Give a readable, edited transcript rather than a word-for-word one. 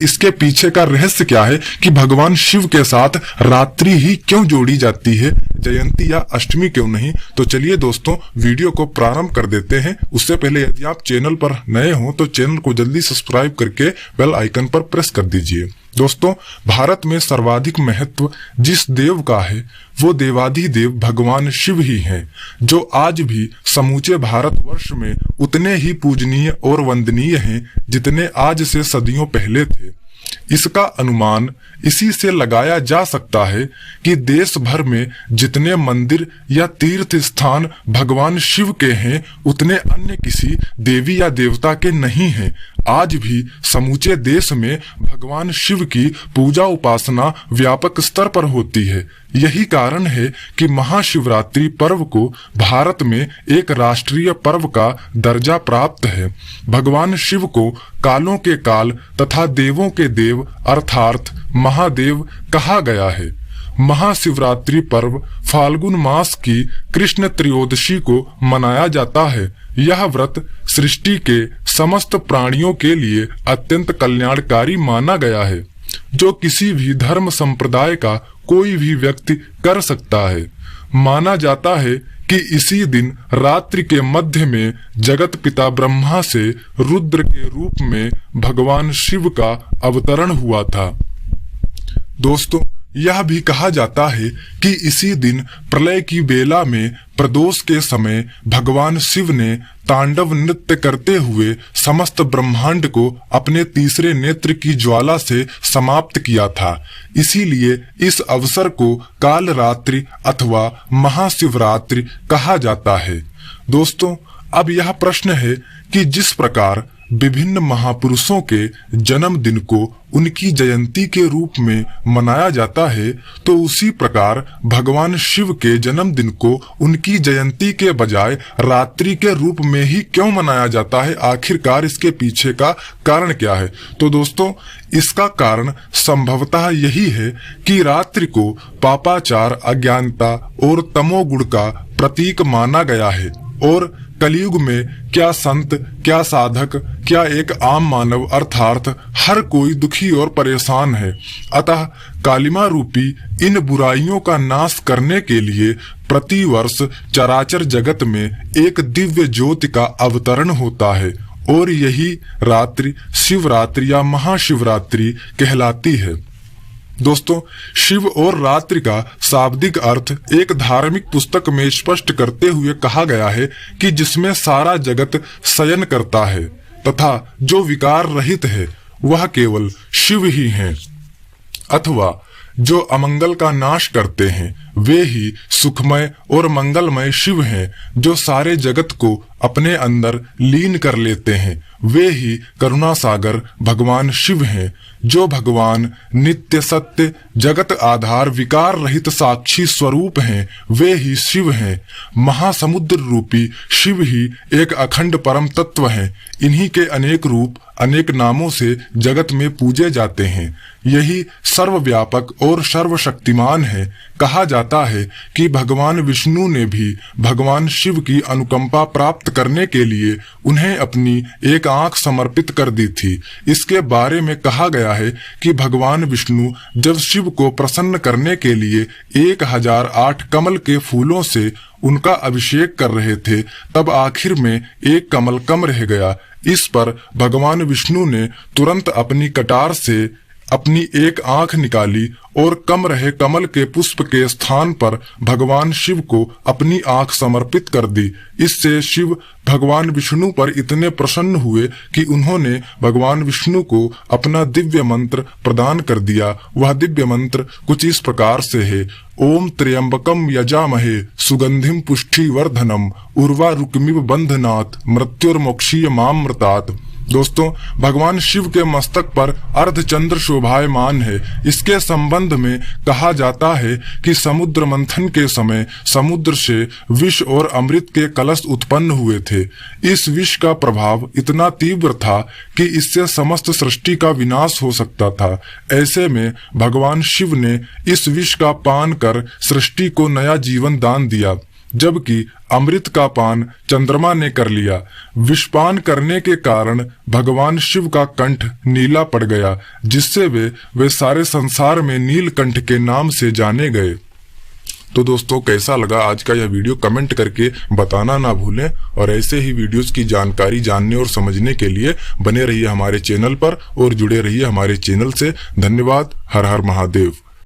इसके पीछे का रहस्य क्या है कि भगवान शिव के साथ रात्रि ही क्यों जोड़ी जाती है, जयंती या अष्टमी क्यों नहीं। तो चलिए दोस्तों वीडियो को प्रारंभ कर देते हैं। उससे पहले यदि आप चैनल पर नए हो तो चैनल को जल्दी सब्सक्राइब करके बेल आइकन पर प्रेस कर दीजिए। दोस्तों, भारत में सर्वाधिक महत्व जिस देव का है वो देवाधिदेव भगवान शिव ही हैं, जो आज भी समूचे भारतवर्ष में उतने ही पूजनीय और वंदनीय हैं जितने आज से सदियों पहले थे। इसका अनुमान इसी से लगाया जा सकता है कि देश भर में जितने मंदिर या तीर्थ स्थान भगवान शिव के हैं उतने अन्य किसी देवी या देवता के नहीं हैं। आज भी समूचे देश में भगवान शिव की पूजा उपासना व्यापक स्तर पर होती है। यही कारण है कि महाशिवरात्रि पर्व को भारत में एक राष्ट्रीय पर्व का दर्जा प्राप्त है। भगवान शिव को कालों के काल तथा देवों के देव अर्थात महादेव कहा गया है। महाशिवरात्रि पर्व फाल्गुन मास की कृष्ण त्रयोदशी को मनाया जाता है। यह व्रत सृष्टि के समस्त प्राणियों के लिए अत्यंत कल्याणकारी माना गया है, जो किसी भी धर्म संप्रदाय का कोई भी व्यक्ति कर सकता है। माना जाता है कि इसी दिन रात्रि के मध्य में जगत पिता ब्रह्मा से रुद्र के रूप में भगवान शिव का अवतरण हुआ था। दोस्तों, यह भी कहा जाता है कि इसी दिन प्रलय की बेला में प्रदोष के समय भगवान शिव ने तांडव नृत्य करते हुए समस्त ब्रह्मांड को अपने तीसरे नेत्र की ज्वाला से समाप्त किया था। इसीलिए इस अवसर को कालरात्रि अथवा महाशिवरात्रि कहा जाता है। दोस्तों, अब यह प्रश्न है कि जिस प्रकार विभिन्न महापुरुषों के जन्मदिन को उनकी जयंती के रूप में मनाया जाता है, तो उसी प्रकार भगवान शिव के जन्मदिन को उनकी जयंती के बजाय रात्रि के रूप में ही क्यों मनाया जाता है? आखिरकार इसके पीछे का कारण क्या है? तो दोस्तों, इसका कारण संभवतः यही है कि रात्रि को पापाचार, अज्ञानता और तमोगुण का प्रतीक माना गया है और कलयुग में क्या संत, क्या साधक, क्या एक आम मानव अर्थात हर कोई दुखी और परेशान है। अतः कालिमा रूपी इन बुराइयों का नाश करने के लिए प्रतिवर्ष चराचर जगत में एक दिव्य ज्योति का अवतरण होता है और यही रात्रि शिवरात्रि या महाशिवरात्रि कहलाती है। दोस्तों, शिव और रात्रि का शाब्दिक अर्थ एक धार्मिक पुस्तक में स्पष्ट करते हुए कहा गया है कि जिसमें सारा जगत शयन करता है तथा जो विकार रहित है वह केवल शिव ही हैं, अथवा जो अमंगल का नाश करते हैं वे ही सुखमय और मंगलमय शिव हैं, जो सारे जगत को अपने अंदर लीन कर लेते हैं। वे ही करुणा सागर भगवान शिव हैं, जो भगवान नित्य सत्य जगत आधार विकार रहित साक्षी स्वरूप हैं। वे ही शिव हैं। महासमुद्र रूपी शिव ही एक अखंड परम तत्व हैं। इन्हीं के अनेक रूप अनेक नामों से जगत में पूजे जाते हैं। यही सर्वव्यापक और सर्वशक्तिमान है। कहा जाता है कि भगवान विष्णु ने भी भगवान शिव की अनुकंपा प्राप्त करने के लिए उन्हें अपनी एक आंख समर्पित कर दी थी। इसके बारे में कहा गया है कि भगवान विष्णु जब शिव को प्रसन्न करने के लिए 1008 कमल के फूलों से उनका अभिषेक कर रहे थे, तब आखिर में एक कमल कम रह गया। इस पर भगवान विष्णु ने तुरंत अपनी कटार से अपनी एक आंख निकाली और कम रहे कमल के पुष्प के स्थान पर भगवान शिव को अपनी आंख समर्पित कर दी। इससे शिव भगवान विष्णु पर इतने प्रसन्न हुए कि उन्होंने भगवान विष्णु को अपना दिव्य मंत्र प्रदान कर दिया। वह दिव्य मंत्र कुछ इस प्रकार से है: ओम त्र्यंबकम यजामहे सुगंधिम पुष्टिवर्धनम उर्वारुकमिव बंधनात् मृत्युर्मोक्षीय मामृतात्। दोस्तों, भगवान शिव के मस्तक पर अर्धचंद्र शोभायमान है। इसके संबंध में कहा जाता है कि समुद्र मंथन के समय समुद्र से विष और अमृत के कलश उत्पन्न हुए थे। इस विष का प्रभाव इतना तीव्र था कि इससे समस्त सृष्टि का विनाश हो सकता था। ऐसे में भगवान शिव ने इस विष का पान कर सृष्टि को नया जीवन दान दिया। जबकि अमृत का पान चंद्रमा ने कर लिया। विषपान करने के कारण भगवान शिव का कंठ नीला पड़ गया, जिससे वे सारे संसार में नीलकंठ के नाम से जाने गए। तो दोस्तों, कैसा लगा आज का यह वीडियो कमेंट करके बताना ना भूलें, और ऐसे ही वीडियोस की जानकारी जानने और समझने के लिए बने रहिए हमारे चैनल पर और जुड़े रहिए हमारे चैनल से। धन्यवाद। हर हर महादेव।